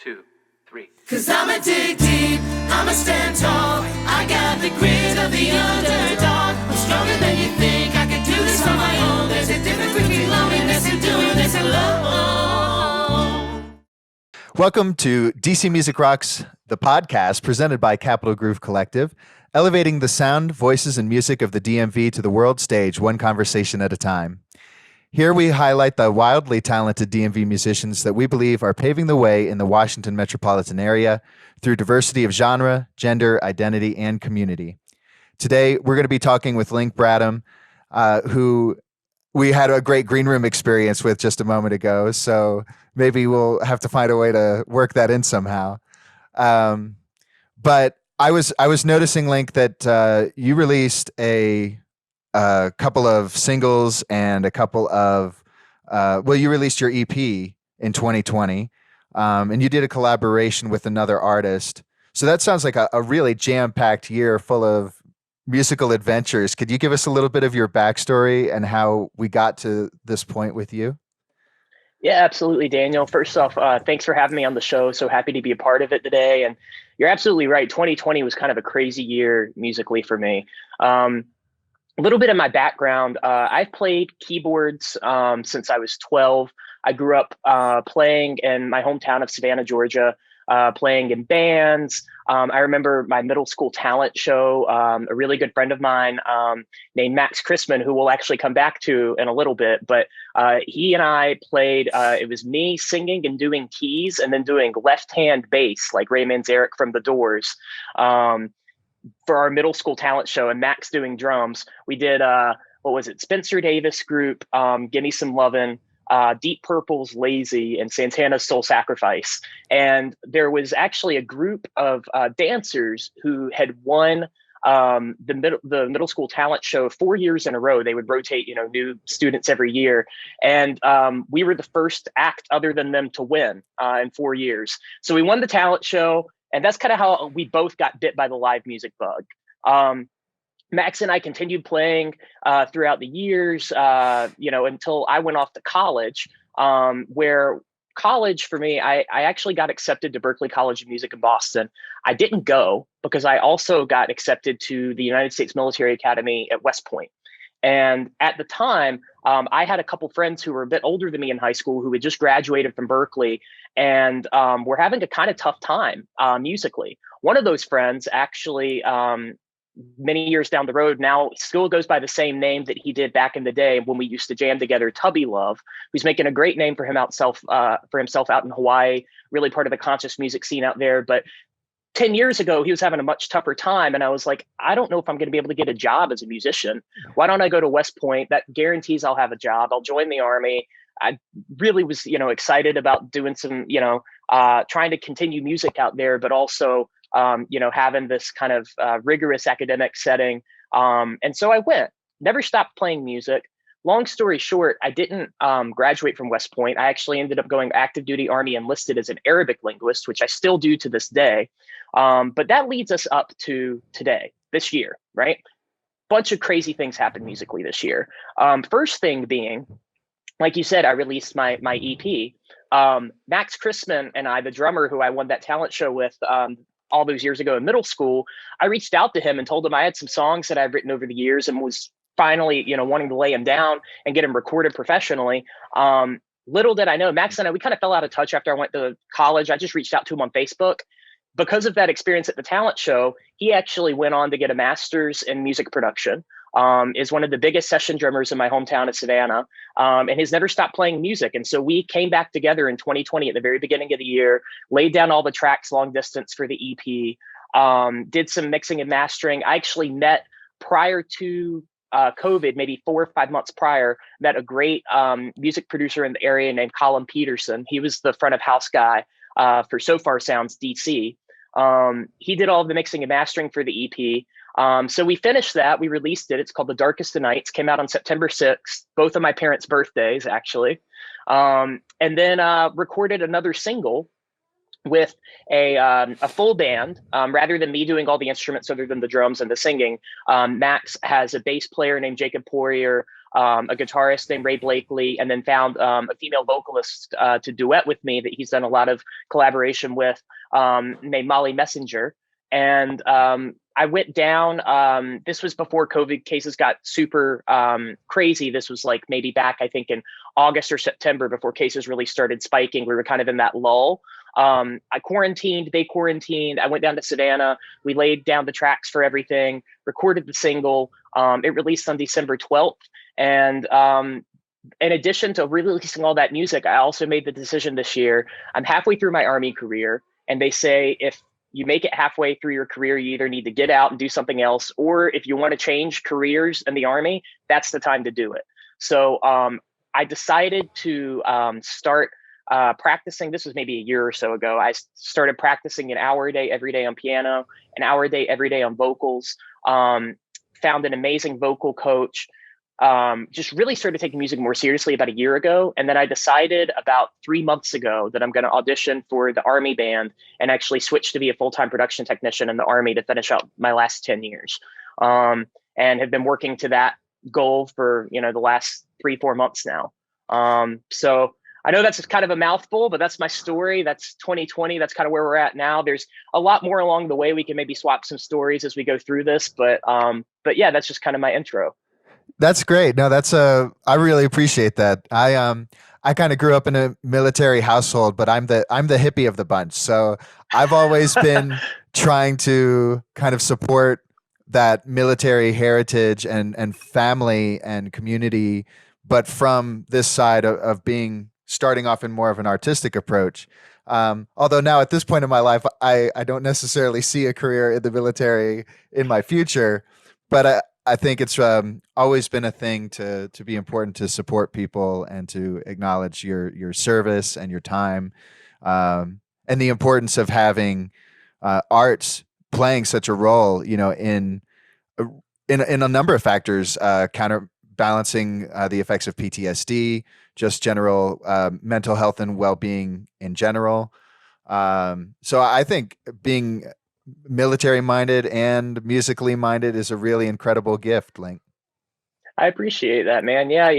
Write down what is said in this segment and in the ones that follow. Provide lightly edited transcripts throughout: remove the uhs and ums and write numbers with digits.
2, 3. Cause I'ma dig deep, I'ma stand tall. I got the grit of the underdog. I'm stronger than you think, I can do this on my own. There's a difference between loneliness and doing this alone. Welcome to DC Music Rocks, the podcast presented by Capital Groove Collective, elevating the sound, voices, and music of the DMV to the world stage, one conversation at a time. Here we highlight the wildly talented DMV musicians that we believe are paving the way in the Washington metropolitan area through diversity of genre, gender, identity, and community. Today, we're going to be talking with Linc Bradham, who we had a great green room experience with just a moment ago, so maybe we'll have to find a way to work that in somehow. But I was noticing, Linc, that you released a couple of singles and a couple of you released your EP in 2020, and you did a collaboration with another artist. So that sounds like a really jam-packed year full of musical adventures. Could you give us a little bit of your backstory and how we got to this point with you? Yeah, absolutely, Daniel. First off, thanks for having me on the show. So happy to be a part of it today. And you're absolutely right. 2020 was kind of a crazy year musically for me. A little bit of my background, I've played keyboards since I was 12. I grew up playing in my hometown of Savannah, Georgia, playing in bands. I remember my middle school talent show, a really good friend of mine named Max Chrisman, who we'll actually come back to in a little bit. But he and I played, it was me singing and doing keys and then doing left-hand bass like Ray Manzarek from The Doors. For our middle school talent show, and Max doing drums. We did Spencer Davis Group, Gimme Some Lovin', Deep Purple's Lazy, and Santana's Soul Sacrifice. And there was actually a group of dancers who had won the middle school talent show 4 years in a row. They would rotate, new students every year. And we were the first act other than them to win in 4 years. So we won the talent show. And that's kind of how we both got bit by the live music bug. Max and I continued playing throughout the years, until I went off to college, where college for me, I actually got accepted to Berklee College of Music in Boston. I didn't go because I also got accepted to the United States Military Academy at West Point. And at the time, I had a couple friends who were a bit older than me in high school who had just graduated from Berklee and were having a kind of tough time musically. One of those friends actually, many years down the road now, still goes by the same name that he did back in the day when we used to jam together, Tubby Love, who's making a great name for himself out in Hawaii, really part of the conscious music scene out there. But 10 years ago, he was having a much tougher time. And I was like, I don't know if I'm going to be able to get a job as a musician. Why don't I go to West Point? That guarantees I'll have a job. I'll join the Army. I really was, excited about doing some, trying to continue music out there, but also, having this kind of rigorous academic setting. And so I went, never stopped playing music. Long story short, I didn't graduate from West Point. I actually ended up going active duty Army enlisted as an Arabic linguist, which I still do to this day. But that leads us up to today, this year, right? Bunch of crazy things happened musically this year. First thing being, like you said, I released my EP. Max Chrisman and I, the drummer who I won that talent show with all those years ago in middle school, I reached out to him and told him I had some songs that I've written over the years and was finally, wanting to lay him down and get him recorded professionally. Little did I know, Max and I, we kind of fell out of touch after I went to college. I just reached out to him on Facebook. Because of that experience at the talent show, he actually went on to get a master's in music production, is one of the biggest session drummers in my hometown of Savannah, and has never stopped playing music. And so we came back together in 2020 at the very beginning of the year, laid down all the tracks long distance for the EP, did some mixing and mastering. I actually met prior to COVID, maybe 4 or 5 months prior, met a great music producer in the area named Colin Peterson. He was the front of house guy for So Far Sounds DC. He did all of the mixing and mastering for the EP. So we finished that. We released it. It's called The Darkest of Nights. Came out on September 6th, both of my parents' birthdays, actually. And then recorded another single with a full band. Rather than me doing all the instruments other than the drums and the singing, Max has a bass player named Jacob Poirier, a guitarist named Ray Blakely, and then found a female vocalist to duet with me that he's done a lot of collaboration with, named Molly Messenger. And I went down. This was before COVID cases got super crazy. This was like maybe back, I think, in August or September, before cases really started spiking. We were kind of in that lull. I quarantined, they quarantined. I went down to Savannah. We laid down the tracks for everything, recorded the single. It released on December 12th. And in addition to releasing all that music, I also made the decision this year. I'm halfway through my Army career, and they say if you make it halfway through your career, you either need to get out and do something else, or if you want to change careers in the Army, that's the time to do it. So I decided to start practicing. This was maybe a year or so ago. I started practicing an hour a day, every day on piano, an hour a day, every day on vocals. Found an amazing vocal coach. Just really started taking music more seriously about a year ago. And then I decided about 3 months ago that I'm going to audition for the Army band and actually switch to be a full-time production technician in the Army to finish up my last 10 years. And have been working to that goal for, the last 3-4 months now. So I know that's kind of a mouthful, but that's my story. That's 2020. That's kind of where we're at now. There's a lot more along the way. We can maybe swap some stories as we go through this, but yeah, that's just kind of my intro. That's great. No, I really appreciate that. I kind of grew up in a military household, but I'm the hippie of the bunch. So I've always been trying to kind of support that military heritage and family and community, but from this side of starting off in more of an artistic approach. Although now at this point in my life, I don't necessarily see a career in the military in my future, but I think it's always been a thing to be important to support people and to acknowledge your service and your time, and the importance of having arts playing such a role, in a number of factors, counterbalancing the effects of PTSD, just general mental health and well-being in general. So I think being military minded and musically minded is a really incredible gift, Linc. I appreciate that, man. Yeah,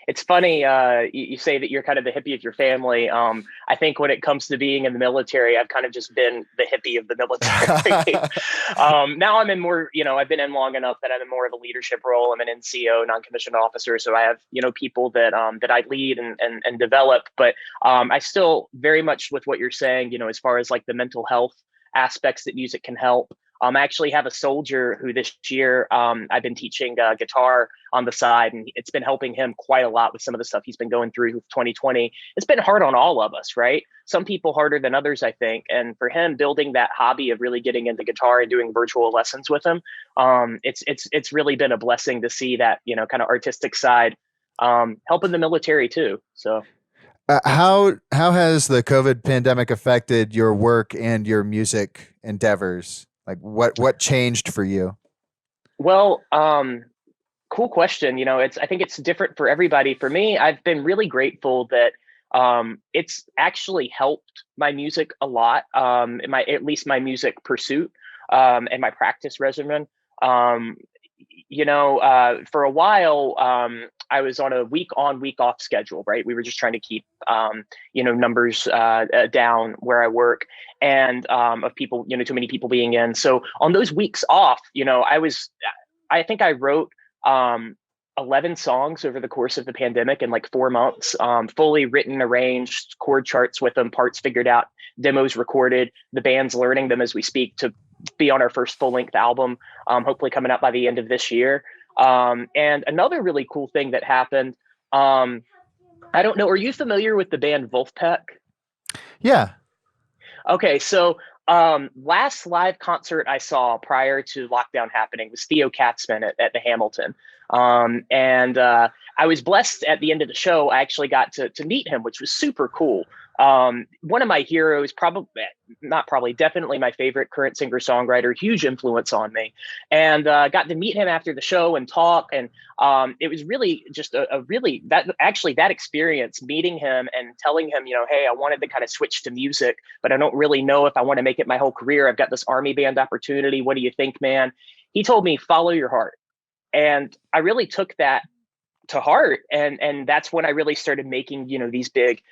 it's funny. You say that you're kind of the hippie of your family. I think when it comes to being in the military, I've kind of just been the hippie of the military. Now I'm in more, I've been in long enough that I'm in more of a leadership role. I'm an NCO, non-commissioned officer. So I have, people that I lead and develop. But I still very much with what you're saying, as far as like the mental health aspects that music can help. I actually have a soldier who this year I've been teaching guitar on the side, and it's been helping him quite a lot with some of the stuff he's been going through with 2020. It's been hard on all of us, right? Some people harder than others, I think. And for him, building that hobby of really getting into guitar and doing virtual lessons with him, it's really been a blessing to see that, kind of artistic side helping the military too. So. How has the COVID pandemic affected your work and your music endeavors? Like what changed for you? Well, cool question. I think it's different for everybody. For me, I've been really grateful that it's actually helped my music a lot, at least my music pursuit and my practice regimen. For a while, I was on a week on, week off schedule, right? We were just trying to keep, numbers down where I work and of people, too many people being in. So on those weeks off, I think I wrote 11 songs over the course of the pandemic in like 4 months, fully written, arranged, chord charts with them, parts figured out, demos recorded, the band's learning them as we speak to be on our first full-length album, hopefully coming out by the end of this year. And another really cool thing that happened, I don't know, are you familiar with the band Wolfpack? Yeah. Okay, so last live concert I saw prior to lockdown happening was Theo Katzman at the Hamilton. And I was blessed at the end of the show. I actually got to meet him, which was super cool. One of my heroes, definitely my favorite current singer-songwriter, huge influence on me. And got to meet him after the show and talk. And it was really just that experience, meeting him and telling him, hey, I wanted to kind of switch to music, but I don't really know if I want to make it my whole career. I've got this Army band opportunity. What do you think, man? He told me, follow your heart. And I really took that to heart. And that's when I really started making, these big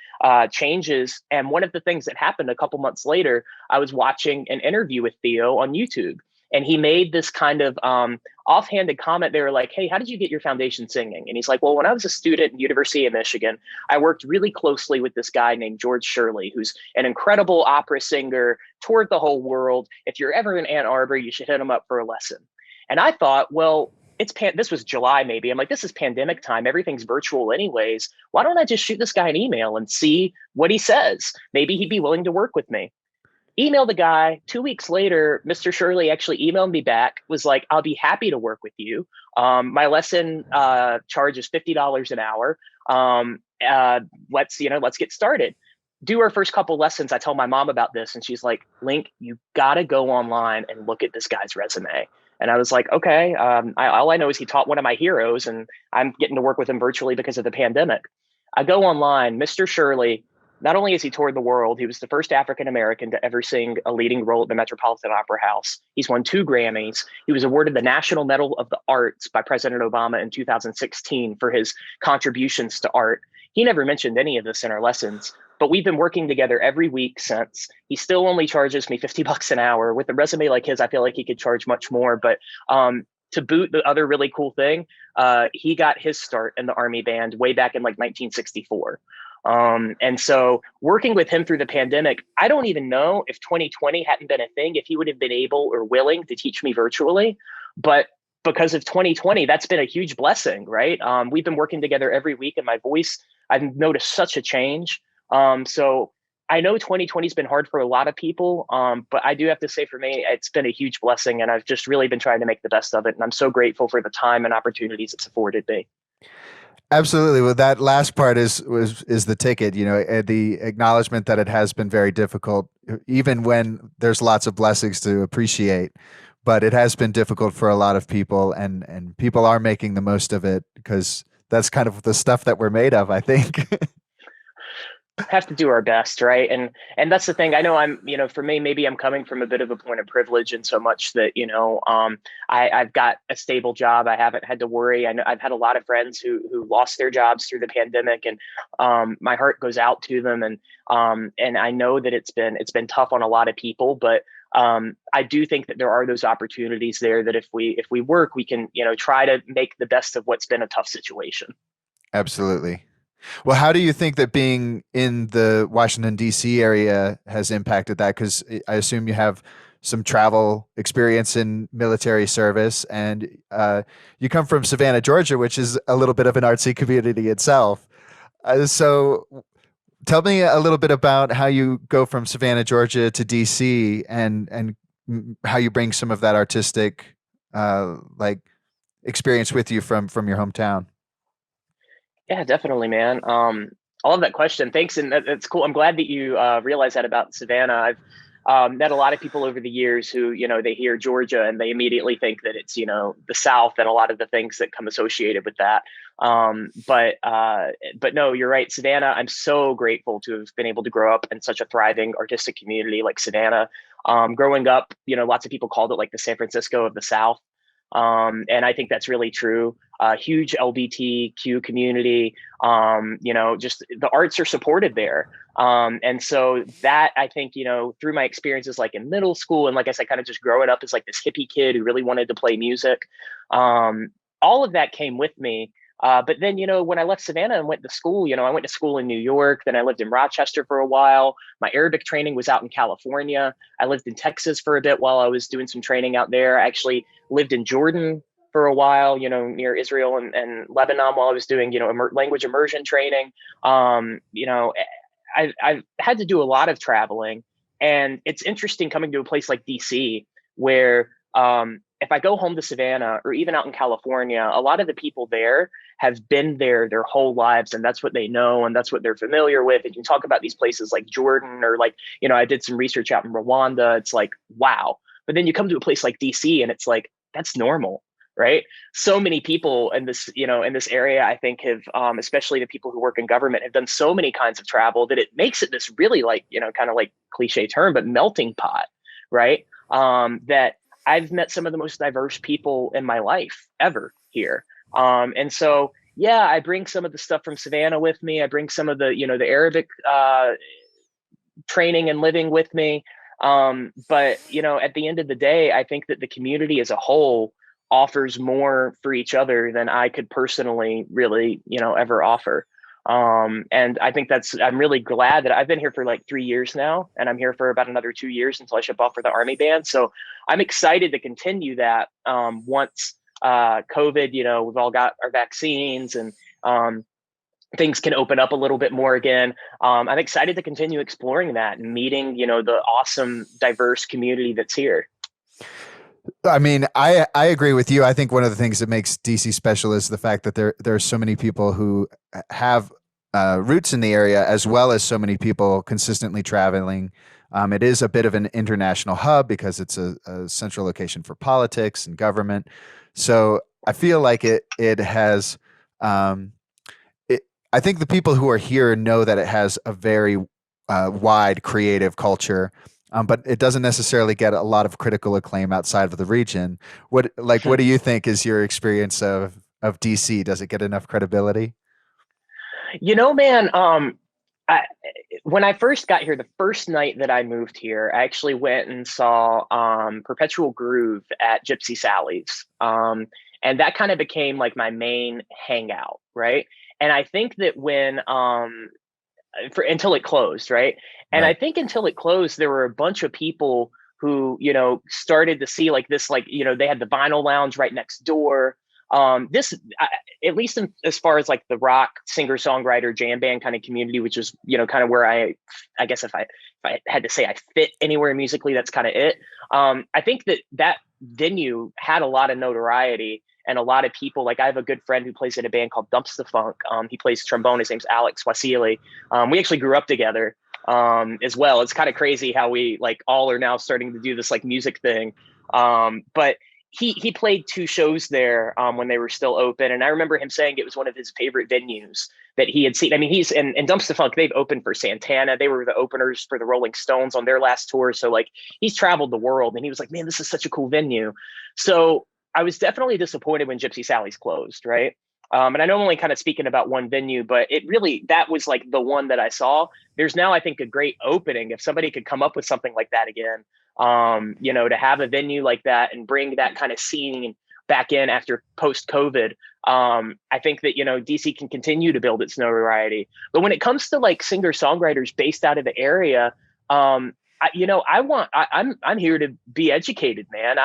changes. And one of the things that happened a couple months later, I was watching an interview with Theo on YouTube. And he made this kind of offhanded comment. They were like, "Hey, how did you get your foundation singing?" And he's like, "Well, when I was a student at University of Michigan, I worked really closely with this guy named George Shirley, who's an incredible opera singer, toured the whole world. If you're ever in Ann Arbor, you should hit him up for a lesson." And I thought, well, this was July maybe. I'm like, this is pandemic time. Everything's virtual anyways. Why don't I just shoot this guy an email and see what he says? Maybe he'd be willing to work with me. Email the guy. 2 weeks later, Mr. Shirley actually emailed me back, was like, "I'll be happy to work with you. My lesson charge is $50 an hour. Let's get started." Do our first couple lessons. I tell my mom about this and she's like, "Linc, you got to go online and look at this guy's resume." And I was like, okay, all I know is he taught one of my heroes and I'm getting to work with him virtually because of the pandemic. I go online, Mr. Shirley. Not only has he toured the world, he was the first African-American to ever sing a leading role at the Metropolitan Opera House. He's won 2 Grammys. He was awarded the National Medal of the Arts by President Obama in 2016 for his contributions to art. He never mentioned any of this in our lessons, but we've been working together every week since. He still only charges me $50 an hour. With a resume like his, I feel like he could charge much more. But to boot, the other really cool thing, he got his start in the Army Band way back in like 1964. And so working with him through the pandemic, I don't even know if 2020 hadn't been a thing, if he would have been able or willing to teach me virtually. But because of 2020, that's been a huge blessing, right? We've been working together every week and my voice, I've noticed such a change. So I know 2020 has been hard for a lot of people, but I do have to say for me, it's been a huge blessing and I've just really been trying to make the best of it. And I'm so grateful for the time and opportunities it's afforded me. Absolutely. Well, that last part is the ticket, the acknowledgement that it has been very difficult, even when there's lots of blessings to appreciate, but it has been difficult for a lot of people and people are making the most of it because that's kind of the stuff that we're made of, I think. Have to do our best, right? And that's the thing. I know for me, maybe I'm coming from a bit of a point of privilege in so much that I've got a stable job. I haven't had to worry. I know I've had a lot of friends who lost their jobs through the pandemic, and my heart goes out to them. And I know that it's been tough on a lot of people, but I do think that there are those opportunities there that if we work, we can try to make the best of what's been a tough situation. Absolutely. Well, how do you think that being in the Washington, D.C. area has impacted that? Because I assume you have some travel experience in military service and you come from Savannah, Georgia, which is a little bit of an artsy community itself. So tell me a little bit about how you go from Savannah, Georgia to D.C. and how you bring some of that artistic experience with you from your hometown. Yeah, definitely, man. I love that question. Thanks. And that's cool. I'm glad that you realized that about Savannah. I've met a lot of people over the years who, they hear Georgia and they immediately think that it's, the South and a lot of the things that come associated with that. But no, you're right. Savannah, I'm so grateful to have been able to grow up in such a thriving artistic community like Savannah. Growing up, lots of people called it like the San Francisco of the South. And I think that's really true. Huge LGBTQ community, just the arts are supported there. And so that I think, through my experiences like in middle school and like I said, kind of just growing up as like this hippie kid who really wanted to play music, all of that came with me. But then, when I left Savannah and went to school, I went to school in New York, then I lived in Rochester for a while. My Arabic training was out in California. I lived in Texas for a bit while I was doing some training out there. I actually lived in Jordan for a while, near Israel and Lebanon while I was doing, language immersion training. I've had to do a lot of traveling, and it's interesting coming to a place like DC where, if I go home to Savannah or even out in California, a lot of the people there have been there their whole lives, and that's what they know and that's what they're familiar with. And you talk about these places like Jordan or like, I did some research out in Rwanda. It's like, wow. But then you come to a place like DC and it's like, that's normal, right? So many people in this, in this area, I think have, especially the people who work in government, have done so many kinds of travel that it makes it this really like, kind of like cliche term, but melting pot, right? That I've met some of the most diverse people in my life ever here. And so, yeah, I bring some of the stuff from Savannah with me. I bring some of the, the Arabic training and living with me. But at the end of the day, I think that the community as a whole offers more for each other than I could personally really, ever offer. And I think I'm really glad that I've been here for like 3 years now, and I'm here for about another 2 years until I ship off for the Army band. So I'm excited to continue that once COVID, we've all got our vaccines and things can open up a little bit more again. I'm excited to continue exploring that and meeting, the awesome, diverse community that's here. I mean, I agree with you. I think one of the things that makes DC special is the fact that there are so many people who have roots in the area, as well as so many people consistently traveling. It is a bit of an international hub because it's a central location for politics and government. So I feel like it has. I think the people who are here know that it has a very wide creative culture. But it doesn't necessarily get a lot of critical acclaim outside of the region. What do you think is your experience of DC? Does it get enough credibility? Man, when I first got here, the first night that I moved here, I actually went and saw Perpetual Groove at Gypsy Sally's. And that kind of became like my main hangout, right? And I think that until it closed, right? And Right. I think until it closed, there were a bunch of people who, started to see like this, like, they had the vinyl lounge right next door. At least as far as like the rock singer-songwriter jam band kind of community, which is, kind of where I guess if I had to say I fit anywhere musically, that's kind of it. I think that venue had a lot of notoriety and a lot of people. Like I have a good friend who plays in a band called Dumps the Funk. He plays trombone. His name's Alex Wasili. We actually grew up together as well. It's kind of crazy how we like all are now starting to do this like music thing. But he played 2 shows there when they were still open. And I remember him saying it was one of his favorite venues that he had seen. I mean, he's and Dumps the Funk, they've opened for Santana. They were the openers for the Rolling Stones on their last tour. So like he's traveled the world and he was like, man, this is such a cool venue. So I was definitely disappointed when Gypsy Sally's closed, right? And I know I'm only kind of speaking about one venue, but that was like the one that I saw. There's now, I think, a great opening if somebody could come up with something like that again. To have a venue like that and bring that kind of scene back in after post-COVID. I think that, DC can continue to build its notoriety. But when it comes to like singer-songwriters based out of the area, I'm here to be educated, man.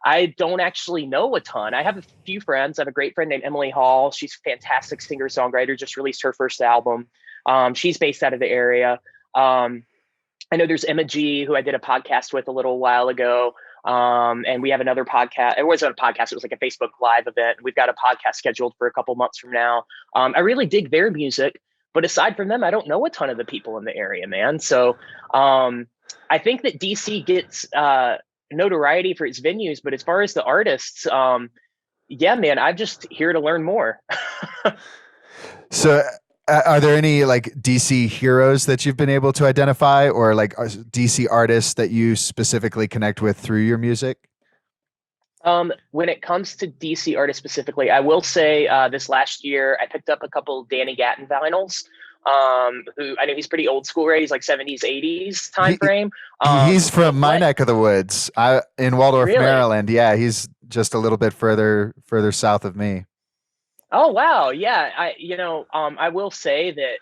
I don't actually know a ton. I have a few friends. I have a great friend named Emily Hall. She's a fantastic singer-songwriter, just released her first album. She's based out of the area. I know there's Emma G, who I did a podcast with a little while ago. And we have another podcast. It wasn't a podcast. It was like a Facebook Live event. We've got a podcast scheduled for a couple months from now. I really dig their music. But aside from them, I don't know a ton of the people in the area, man. So I think that DC gets notoriety for its venues. But as far as the artists, yeah, man, I'm just here to learn more. So are there any like DC heroes that you've been able to identify, or like DC artists that you specifically connect with through your music? When it comes to DC artists specifically, I will say this last year I picked up a couple Danny Gatton vinyls. Who I know he's pretty old school, right? He's like 70s, 80s time frame. He's from my neck of the woods. In Waldorf, really? Maryland. Yeah, he's just a little bit further south of me. Oh wow, yeah. I will say that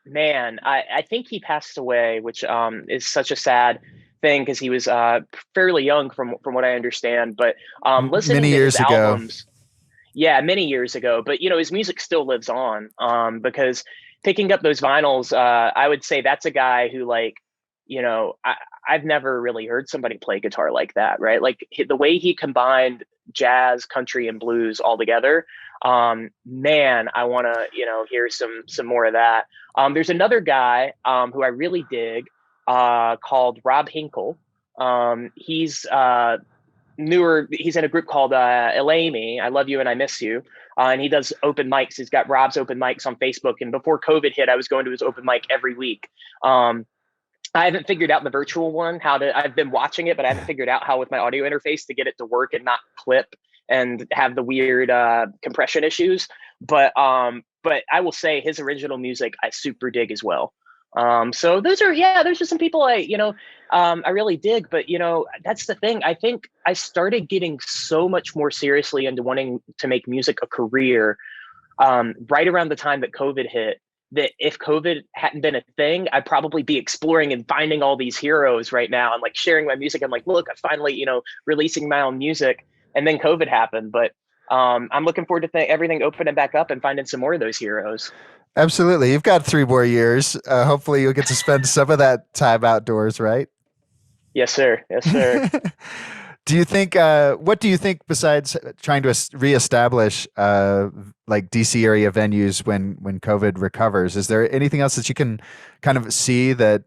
man, I think he passed away, which is such a sad thing because he was fairly young from what I understand. But listening many to years his ago. albums, yeah, many years ago. But his music still lives on because picking up those vinyls, I would say that's a guy who like, I've never really heard somebody play guitar like that, right? Like the way he combined jazz, country, and blues all together. Man, I want to, hear some more of that. There's another guy who I really dig called Rob Hinkle. He's newer. He's in a group called Elamy, I Love You and I Miss You. And he does open mics. He's got Rob's open mics on Facebook. And before COVID hit, I was going to his open mic every week. I haven't figured out the virtual one, I've been watching it, but I haven't figured out how with my audio interface to get it to work and not clip and have the weird compression issues. But I will say his original music I super dig as well. So those are, there's just some people I really dig. But that's the thing. I think I started getting so much more seriously into wanting to make music a career right around the time that COVID hit, that if COVID hadn't been a thing, I'd probably be exploring and finding all these heroes right now and like sharing my music. I'm like, look, I finally, releasing my own music. And then COVID happened. But I'm looking forward to everything opening back up and finding some more of those heroes. Absolutely. You've got 3 more years. Hopefully you'll get to spend some of that time outdoors, right? Yes, sir. Yes, sir. Do you think, what do you think besides trying to reestablish like DC area venues when COVID recovers? Is there anything else that you can kind of see that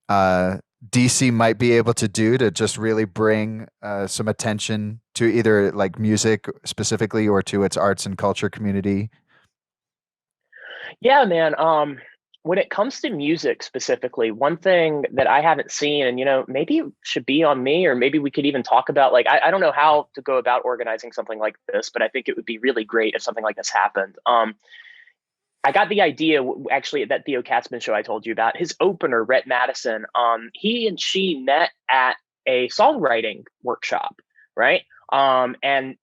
DC might be able to do to just really bring some attention to either like music specifically or to its arts and culture community? Yeah, man. When it comes to music specifically, one thing that I haven't seen, and maybe it should be on me, or maybe we could even talk about, like, I don't know how to go about organizing something like this, but I think it would be really great if something like this happened. I got the idea actually at that Theo Katzman show I told you about. His opener, Rhett Madison, he and she met at a songwriting workshop, right? And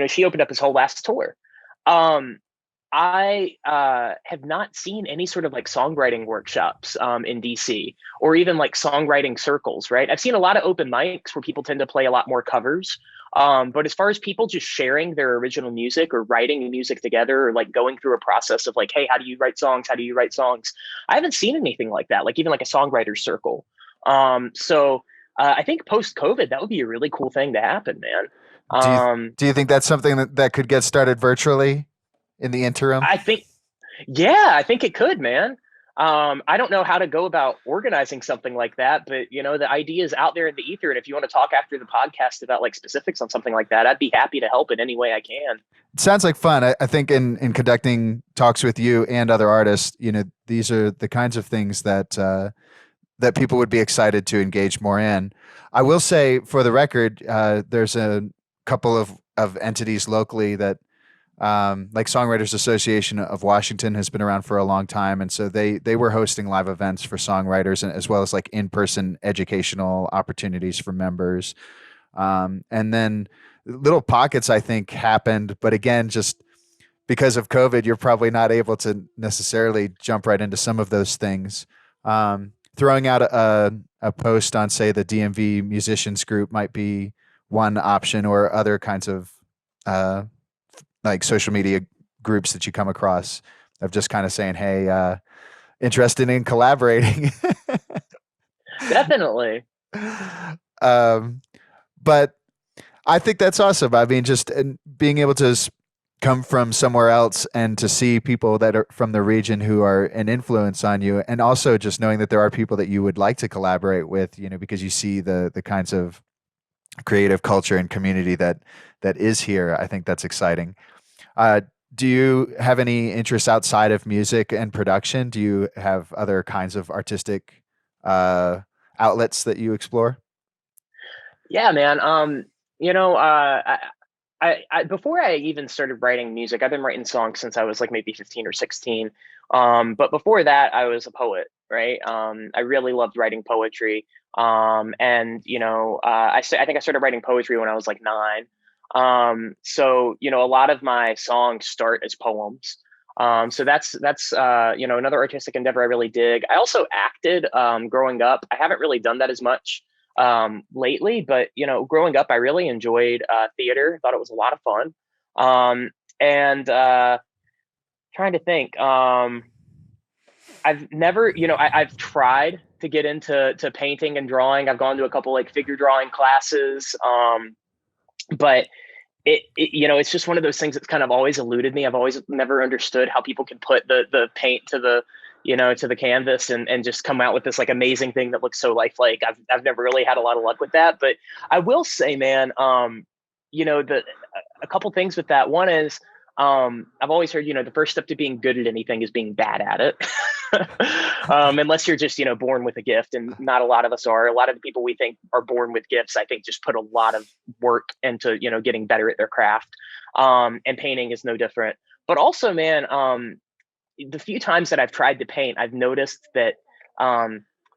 she opened up his whole last tour. I have not seen any sort of like songwriting workshops in DC, or even like songwriting circles, right? I've seen a lot of open mics where people tend to play a lot more covers. But as far as people just sharing their original music or writing music together, or like going through a process of like, hey, how do you write songs? How do you write songs? I haven't seen anything like that, like even like a songwriter circle. So I think post-COVID, that would be a really cool thing to happen, man. Do you think that's something that could get started virtually in the interim? I think it could, man. I don't know how to go about organizing something like that, but the idea is out there in the ether. And if you want to talk after the podcast about like specifics on something like that, I'd be happy to help in any way I can. It sounds like fun. I think in conducting talks with you and other artists, these are the kinds of things that that people would be excited to engage more in. I will say, for the record, there's a couple of entities locally that, like Songwriters Association of Washington has been around for a long time, and so they were hosting live events for songwriters, and as well as like in-person educational opportunities for members. And then little pockets, I think, happened, but again, just because of COVID, you're probably not able to necessarily jump right into some of those things. Throwing out a post on, say, the DMV musicians group might be one option, or other kinds of like social media groups that you come across, of just kind of saying, hey, interested in collaborating. Definitely. But I think that's awesome. I mean, just being able to come from somewhere else and to see people that are from the region who are an influence on you, and also just knowing that there are people that you would like to collaborate with, because you see the kinds of creative culture and community that is here. I think that's exciting. Do you have any interests outside of music and production? Do you have other kinds of artistic outlets that you explore? Yeah, man. I before I even started writing music, I've been writing songs since I was like maybe 15 or 16. But before that, I was a poet, right? I really loved writing poetry. I think I started writing poetry when I was like 9. So a lot of my songs start as poems. So that's another artistic endeavor I really dig. I also acted growing up. I haven't really done that as much lately, but growing up, I really enjoyed theater. Thought it was a lot of fun. And trying to think. I've never, I've tried to get into painting and drawing. I've gone to a couple like figure drawing classes. But it's just one of those things that's kind of always eluded me. I've always never understood how people can put the paint to the to the canvas and just come out with this like amazing thing that looks so lifelike. I've never really had a lot of luck with that. But I will say, man, a couple things with that. One is I've always heard, the first step to being good at anything is being bad at it. Unless you're just, born with a gift, and not a lot of us are. A lot of the people we think are born with gifts, I think, just put a lot of work into, getting better at their craft. And painting is no different. But also, man, the few times that I've tried to paint, I've noticed that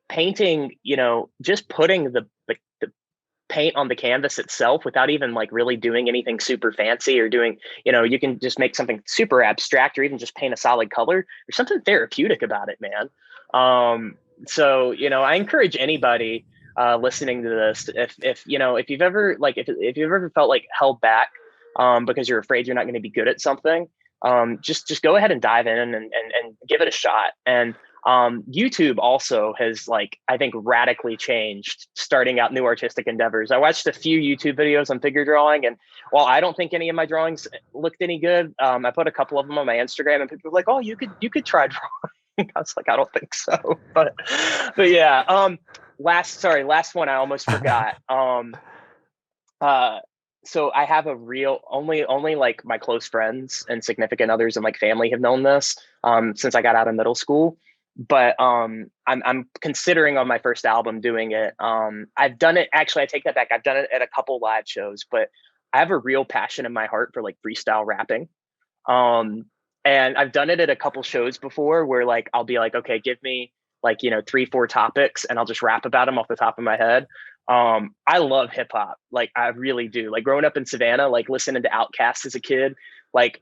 painting, just putting the paint on the canvas itself without even like really doing anything super fancy or doing, you can just make something super abstract or even just paint a solid color. There's something therapeutic about it, man. So, I encourage anybody listening to this, if you've ever if you've ever felt like held back because you're afraid you're not going to be good at something, just go ahead and dive in and give it a shot. And YouTube also has I think radically changed starting out new artistic endeavors. I watched a few YouTube videos on figure drawing, and while I don't think any of my drawings looked any good, I put a couple of them on my Instagram, and people were like, "Oh, you could try drawing." I was like, "I don't think so," but yeah. Last one I almost forgot. So I have a real only like my close friends and significant others and like family have known this since I got out of middle school. But I'm considering on my first album doing it. I've done it, actually I take that back. I've done it at a couple live shows, but I have a real passion in my heart for like freestyle rapping. And I've done it at a couple shows before where I'll be like, okay, give me 3-4 topics and I'll just rap about them off the top of my head. I love hip hop. I really do. Growing up in Savannah, listening to Outkast as a kid, I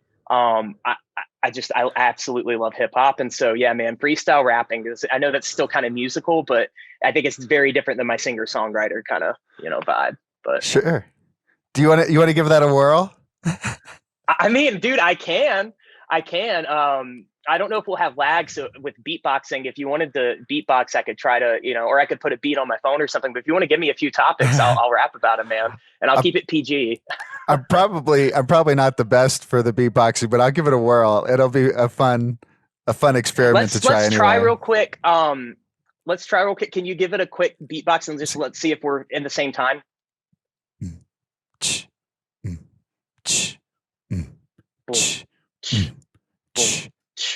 absolutely love hip hop. And so, yeah, man, freestyle rapping is, I know that's still kind of musical, but I think it's very different than my singer songwriter kind of, vibe. But sure. Do you want to give that a whirl? I mean, dude, I can. I don't know if we'll have lag. So with beatboxing, if you wanted to beatbox, I could try to, or I could put a beat on my phone or something. But if you want to give me a few topics, I'll rap about them, man. And I'll keep it PG. I'm probably not the best for the beatboxing, but I'll give it a whirl. It'll be a fun experiment to try. Let's try real quick. Let's try real quick. Can you give it a quick beatbox and just let's see if we're in the same time?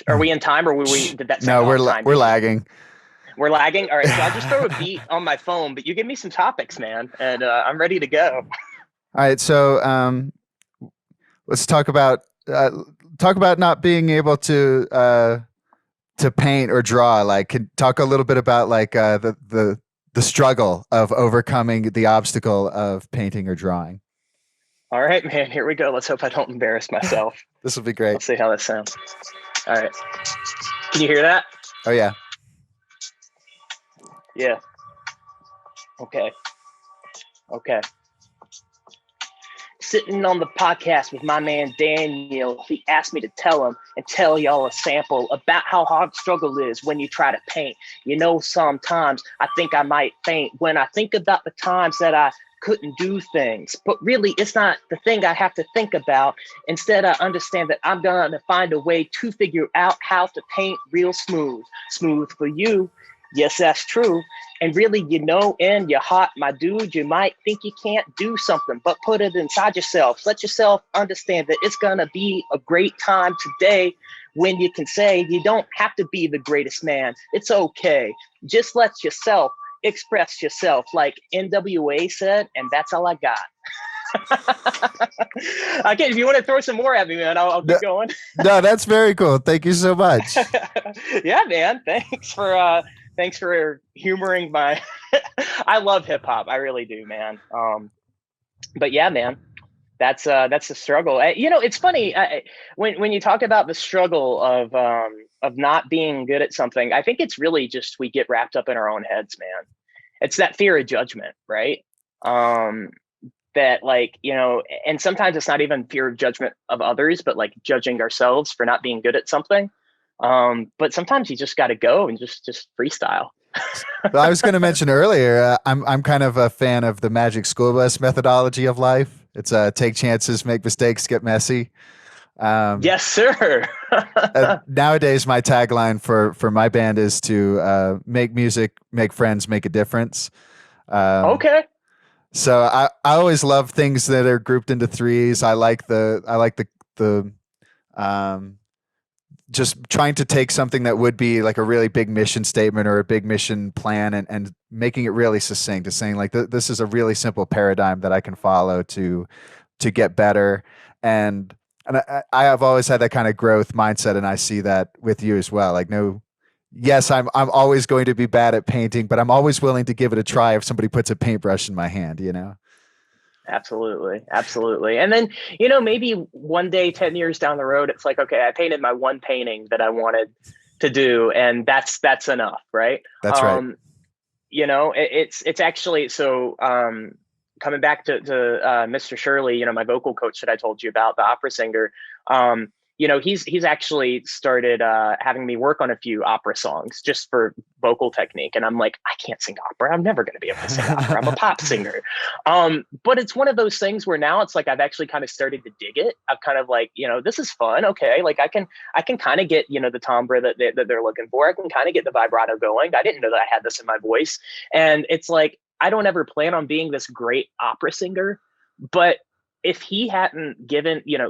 Are we in time, or did that? No, we're lagging. We're lagging. All right, so I'll just throw a beat on my phone, but you give me some topics, man, and I'm ready to go. All right, so let's talk about not being able to paint or draw. Talk a little bit about the struggle of overcoming the obstacle of painting or drawing. All right, man, here we go. Let's hope I don't embarrass myself. This will be great. Let's see how that sounds. All right. Can you hear that? Oh, yeah. Yeah. Okay. Sitting on the podcast with my man Daniel, he asked me to tell y'all a sample about how hard struggle is when you try to paint. Sometimes I think I might faint when I think about the times that I couldn't do things, but really it's not the thing I have to think about. Instead, I understand that I'm gonna find a way to figure out how to paint real smooth for you. Yes, that's true. And really, in your heart, my dude, you might think you can't do something, but put it inside yourself. Let yourself understand that it's gonna be a great time today when you can say you don't have to be the greatest man. It's okay. Just let yourself express yourself, like NWA said, and that's all I got. Okay, if you want to throw some more at me, man, I'll keep going. No, that's very cool. Thank you so much. Yeah, man. Thanks for humoring my. I love hip hop. I really do, man. But yeah, man, that's the struggle. It's funny when you talk about the struggle of not being good at something. I think it's really just we get wrapped up in our own heads, man. It's that fear of judgment, right? That and sometimes it's not even fear of judgment of others, but judging ourselves for not being good at something. But sometimes you just got to go and just freestyle. Well, I was going to mention earlier, I'm kind of a fan of the Magic School Bus methodology of life. It's take chances, make mistakes, get messy. Yes, sir. Nowadays, my tagline for my band is to make music, make friends, make a difference. Okay. So I always love things that are grouped into threes. I like the just trying to take something that would be like a really big mission statement or a big mission plan, and making it really succinct, to saying like this is a really simple paradigm that I can follow to get better. And I have always had that kind of growth mindset, and I see that with you as well. Like, no, yes, I'm always going to be bad at painting, but I'm always willing to give it a try if somebody puts a paintbrush in my hand, you know? Absolutely. Absolutely. And then, maybe one day, 10 years down the road, it's like, okay, I painted my one painting that I wanted to do, and that's enough. Right. That's right. It's actually, so, coming back to Mr. Shirley, my vocal coach that I told you about, the opera singer, he's actually started having me work on a few opera songs just for vocal technique. And I'm like, I can't sing opera. I'm never going to be able to sing opera. I'm a pop singer. But it's one of those things where now it's like I've actually kind of started to dig it. I've kind of like, this is fun. Okay, like I can kind of get the timbre that they're looking for. I can kind of get the vibrato going. I didn't know that I had this in my voice, and it's like I don't ever plan on being this great opera singer, but if he hadn't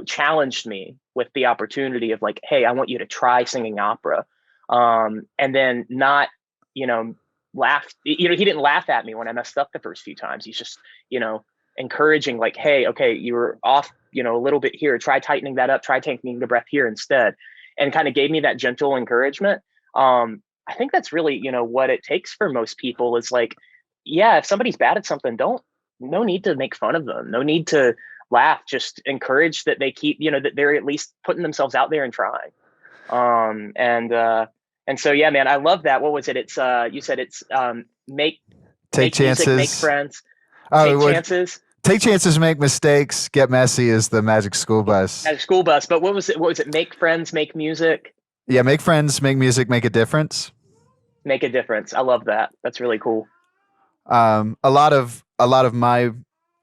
challenged me with the opportunity of like, hey, I want you to try singing opera, and then not, laugh, he didn't laugh at me when I messed up the first few times. He's just, encouraging, like, hey, okay, you were off, a little bit here. Try tightening that up. Try taking the breath here instead, and kind of gave me that gentle encouragement. I think that's really, what it takes for most people is like, yeah, if somebody's bad at something, no need to make fun of them. No need to laugh. Just encourage that they keep, that they're at least putting themselves out there and trying. And so, yeah, man, I love that. What was it? It's, you said it's, make chances, music, make friends, chances. Take chances, make mistakes, get messy is the Magic School Bus. Magic School Bus. But what was it? Make friends, make music. Yeah. Make friends, make music, make a difference. Make a difference. I love that. That's really cool. A lot of my,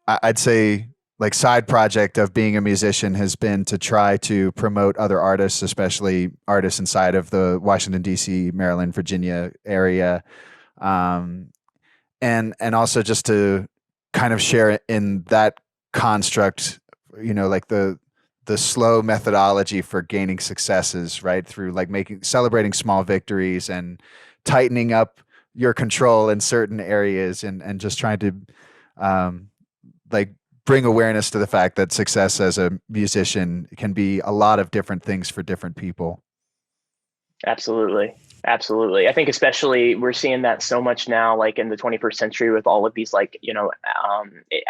I'd say, like, side project of being a musician has been to try to promote other artists, especially artists inside of the Washington, D.C., Maryland, Virginia area. And also just to kind of share in that construct, like the slow methodology for gaining successes, right? Through like celebrating small victories and tightening up your control in certain areas, and just trying to like bring awareness to the fact that success as a musician can be a lot of different things for different people. Absolutely. Absolutely. I think especially we're seeing that so much now, like in the 21st century with all of these, like,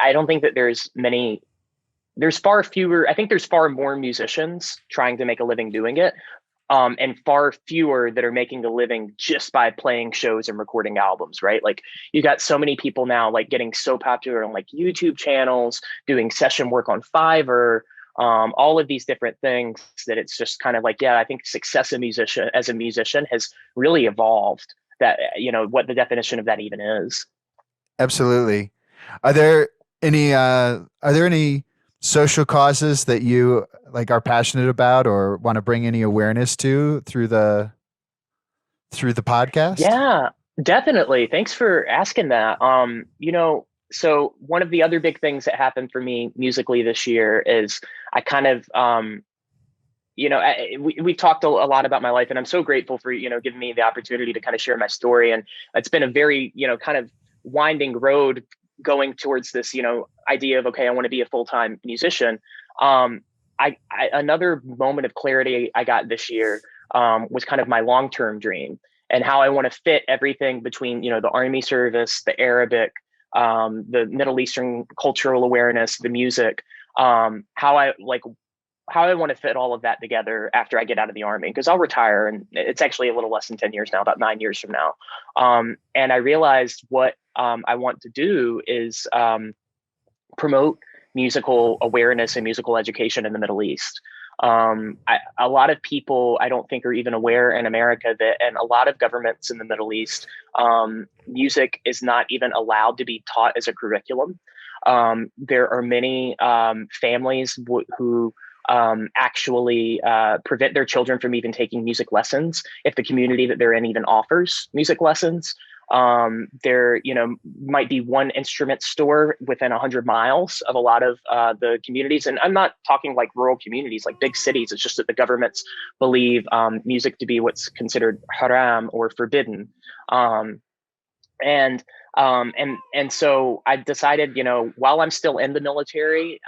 I don't think that there's far fewer, I think there's far more musicians trying to make a living doing it. And far fewer that are making a living just by playing shows and recording albums, right? Like you got so many people now, like getting so popular on like YouTube channels, doing session work on Fiverr, all of these different things that it's just kind of like, yeah, I think success as a musician has really evolved, that, what the definition of that even is. Absolutely. Are there any social causes that you like are passionate about or want to bring any awareness to through the podcast? Yeah, definitely. Thanks for asking that. So one of the other big things that happened for me musically this year is I kind of, we've talked a lot about my life, and I'm so grateful for, giving me the opportunity to kind of share my story. And it's been a very, kind of winding road going towards this, idea of, okay, I want to be a full-time musician. Another moment of clarity I got this year was kind of my long-term dream and how I want to fit everything between, the Army service, the Arabic, the Middle Eastern cultural awareness, the music, how I want to fit all of that together after I get out of the Army, because I'll retire, and it's actually a little less than 10 years now, about 9 years from now. And I realized what I want to do is promote musical awareness and musical education in the Middle East. A lot of people I don't think are even aware in America that, and a lot of governments in the Middle East, music is not even allowed to be taught as a curriculum. There are many families who actually prevent their children from even taking music lessons if the community that they're in even offers music lessons. There, might be one instrument store within 100 miles of a lot of the communities. And I'm not talking like rural communities, like big cities. It's just that the governments believe music to be what's considered haram or forbidden. Um, and so I decided, while I'm still in the military,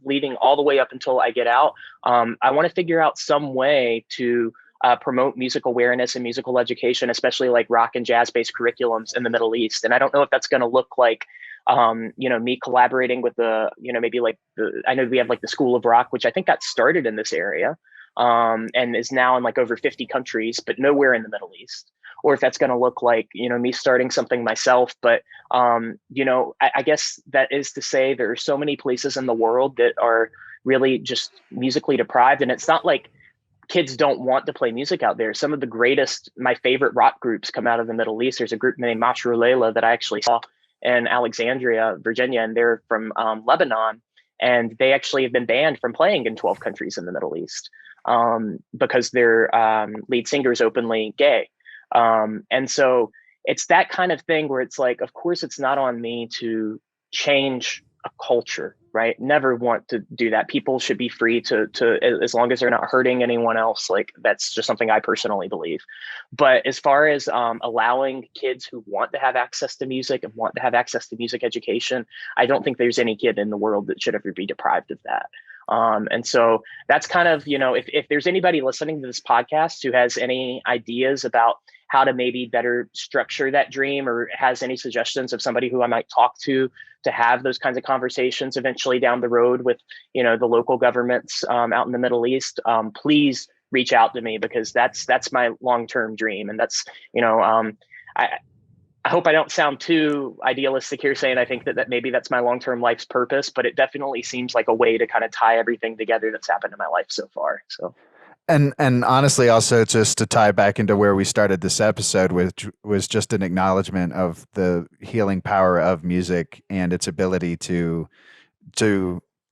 leading all the way up until I get out, I want to figure out some way to promote music awareness and musical education, especially like rock and jazz based curriculums in the Middle East. And I don't know if that's going to look like, me collaborating with maybe like I know we have like the School of Rock, which I think got started in this area, and is now in like over 50 countries, but nowhere in the Middle East. Or if that's going to look like, me starting something myself. But, I guess that is to say there are so many places in the world that are really just musically deprived. And it's not like kids don't want to play music out there. Some of the greatest, my favorite rock groups come out of the Middle East. There's a group named Mashru Layla that I actually saw in Alexandria, Virginia, and they're from Lebanon. And they actually have been banned from playing in 12 countries in the Middle East because their lead singer is openly gay. And so it's that kind of thing where it's like, of course, it's not on me to change a culture, right? Never want to do that. People should be free to, as long as they're not hurting anyone else. Like that's just something I personally believe. But as far as allowing kids who want to have access to music and want to have access to music education, I don't think there's any kid in the world that should ever be deprived of that. And so that's kind of, if there's anybody listening to this podcast who has any ideas about how to maybe better structure that dream or has any suggestions of somebody who I might talk to have those kinds of conversations eventually down the road with, the local governments out in the Middle East, please reach out to me because that's my long-term dream. And that's, I hope I don't sound too idealistic here saying I think that maybe that's my long-term life's purpose, but it definitely seems like a way to kind of tie everything together that's happened in my life so far. So. And honestly, also just to tie back into where we started this episode, which was just an acknowledgement of the healing power of music and its ability to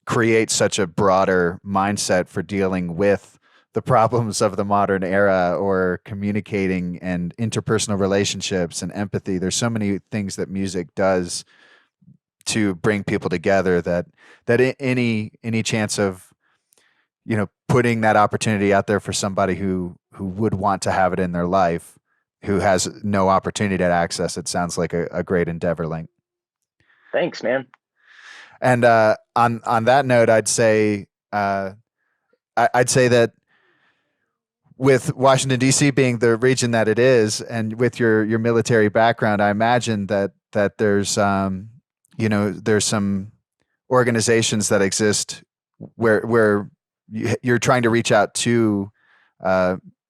create such a broader mindset for dealing with the problems of the modern era or communicating and interpersonal relationships and empathy. There's so many things that music does to bring people together that any chance of putting that opportunity out there for somebody who would want to have it in their life, who has no opportunity to access it, sounds like a great endeavor, Linc. Thanks, man. And on that note, I'd say that with Washington D.C. being the region that it is, and with your military background, I imagine that there's there's some organizations that exist where you're trying to reach out to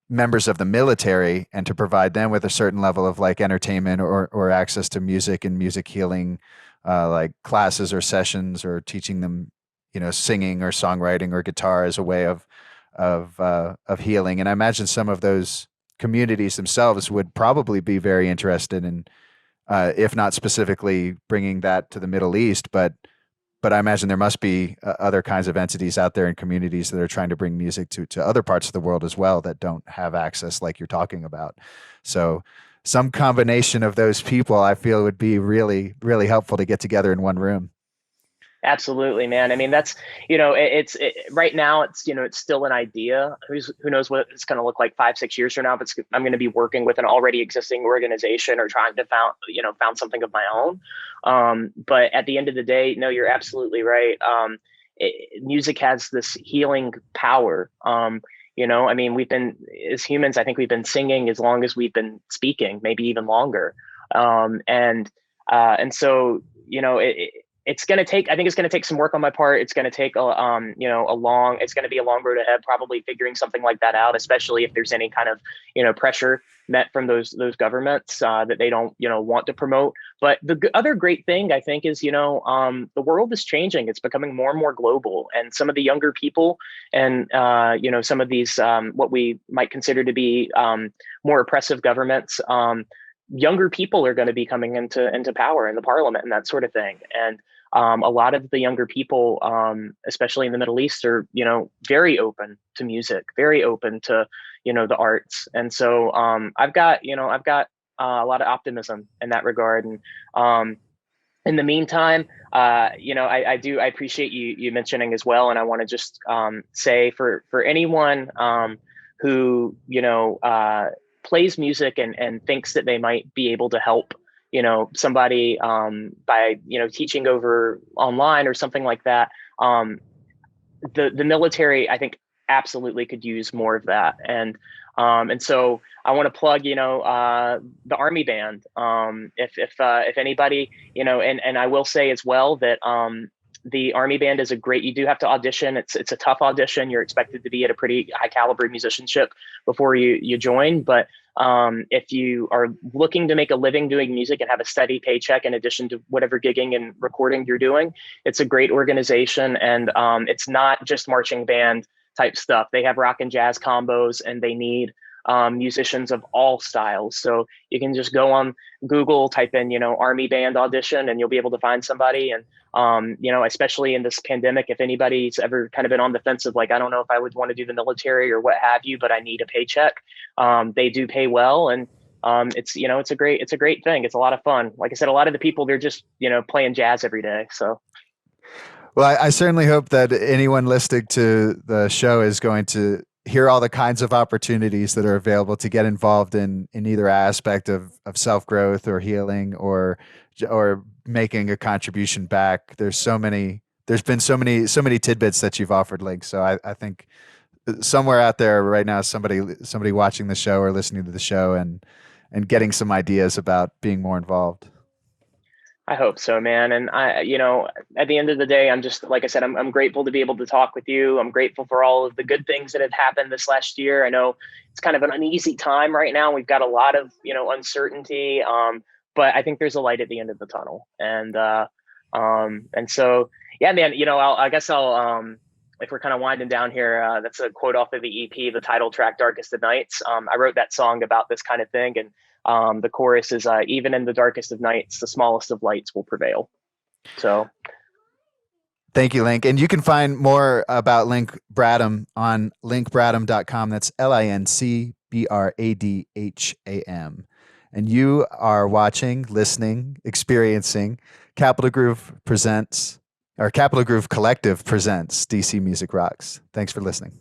members of the military and to provide them with a certain level of like entertainment or access to music and music healing, like classes or sessions, or teaching them, singing or songwriting or guitar as a way of healing. And I imagine some of those communities themselves would probably be very interested in, if not specifically bringing that to the Middle East, but I imagine there must be other kinds of entities out there in communities that are trying to bring music to other parts of the world as well that don't have access like you're talking about. So some combination of those people, I feel, would be really, really helpful to get together in one room. Absolutely, man. I mean, that's, right now it's still an idea. Who knows what it's going to look like 5-6 years from now, but I'm going to be working with an already existing organization or trying to found something of my own. But at the end of the day, no, you're absolutely right. Music has this healing power. I mean, as humans, I think we've been singing as long as we've been speaking, maybe even longer. And so, it's going to take, I think it's going to take some work on my part. It's going to take, it's going to be a long road ahead, probably figuring something like that out, especially if there's any kind of, pressure met from those governments that they don't, want to promote. But the other great thing I think is, the world is changing. It's becoming more and more global, and some of the younger people and, some of these, what we might consider to be more oppressive governments, younger people are going to be coming into power in the parliament and that sort of thing. And a lot of the younger people, especially in the Middle East, are, very open to music, very open to, the arts. And so I've got a lot of optimism in that regard. And in the meantime, I appreciate you mentioning as well. And I want to just say for anyone who, plays music and thinks that they might be able to help, somebody by, teaching over online or something like that. The military, I think, absolutely could use more of that. And so I want to plug, the Army Band. If anybody, and I will say as well that the Army Band is you do have to audition. It's a tough audition. You're expected to be at a pretty high caliber musicianship before you join. But if you are looking to make a living doing music and have a steady paycheck in addition to whatever gigging and recording you're doing, it's a great organization. And it's not just marching band type stuff. They have rock and jazz combos, and they need musicians of all styles. So you can just go on Google, type in, Army Band audition, and you'll be able to find somebody. And, especially in this pandemic, if anybody's ever kind of been on the fence of like, I don't know if I would want to do the military or what have you, but I need a paycheck. They do pay well. And it's a great thing. It's a lot of fun. Like I said, a lot of the people, they're just, playing jazz every day. So. Well, I certainly hope that anyone listening to the show is going to hear all the kinds of opportunities that are available to get involved in either aspect of self-growth or healing or making a contribution back. There's been so many tidbits that you've offered, Linc. So I think somewhere out there right now, somebody watching the show or listening to the show and getting some ideas about being more involved. I hope so, man. And at the end of the day, I'm just, like I said, I'm grateful to be able to talk with you. I'm grateful for all of the good things that have happened this last year. I know it's kind of an uneasy time right now. We've got a lot of, uncertainty. But I think there's a light at the end of the tunnel. And so, yeah, man, I guess I'll, if we're kind of winding down here, that's a quote off of the EP, the title track, Darkest of Nights. I wrote that song about this kind of thing. And the chorus is, even in the darkest of nights, the smallest of lights will prevail. So. Thank you, Linc. And you can find more about Linc Bradham on lincbradham.com. That's LINCBRADHAM. And you are watching, listening, experiencing Capital Groove Collective presents DC Music Rocks. Thanks for listening.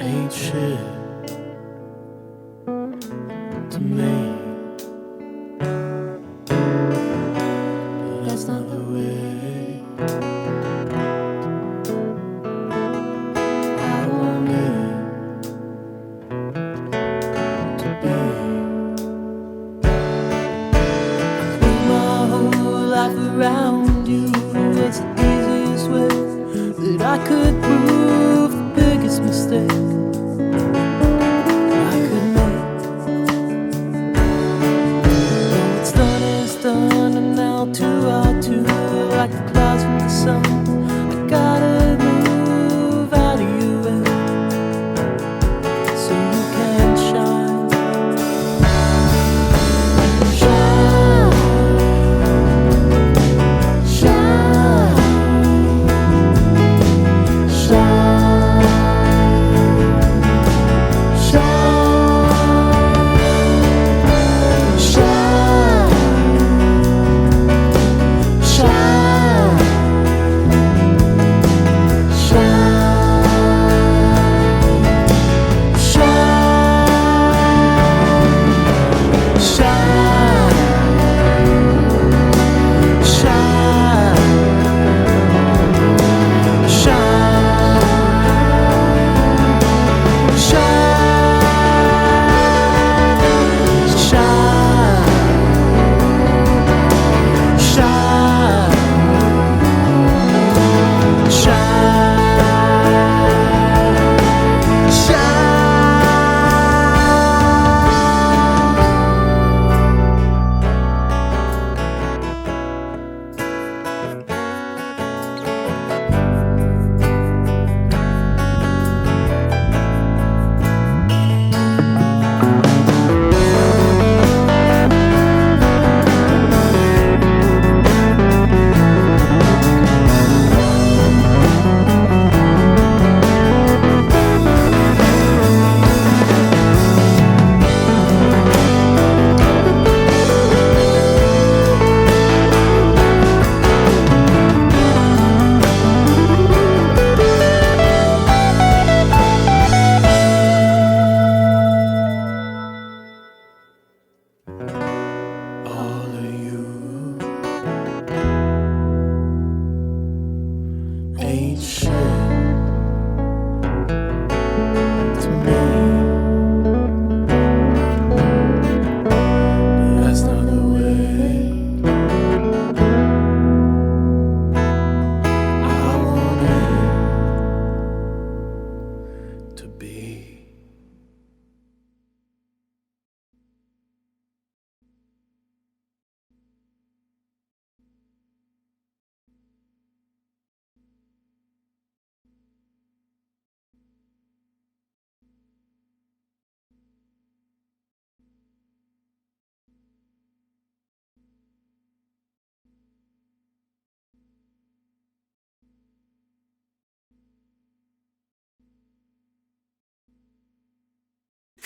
Ain't shit to me. That's not the way I want it to be. With my whole life around you, it's the easiest way that I could prove the biggest mistake like the clouds from the sun. I gotta move out of your way so you can shine. Shine, shine,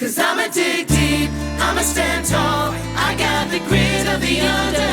'Cause I'ma dig deep, I'ma stand tall. I got the grit of the underdog.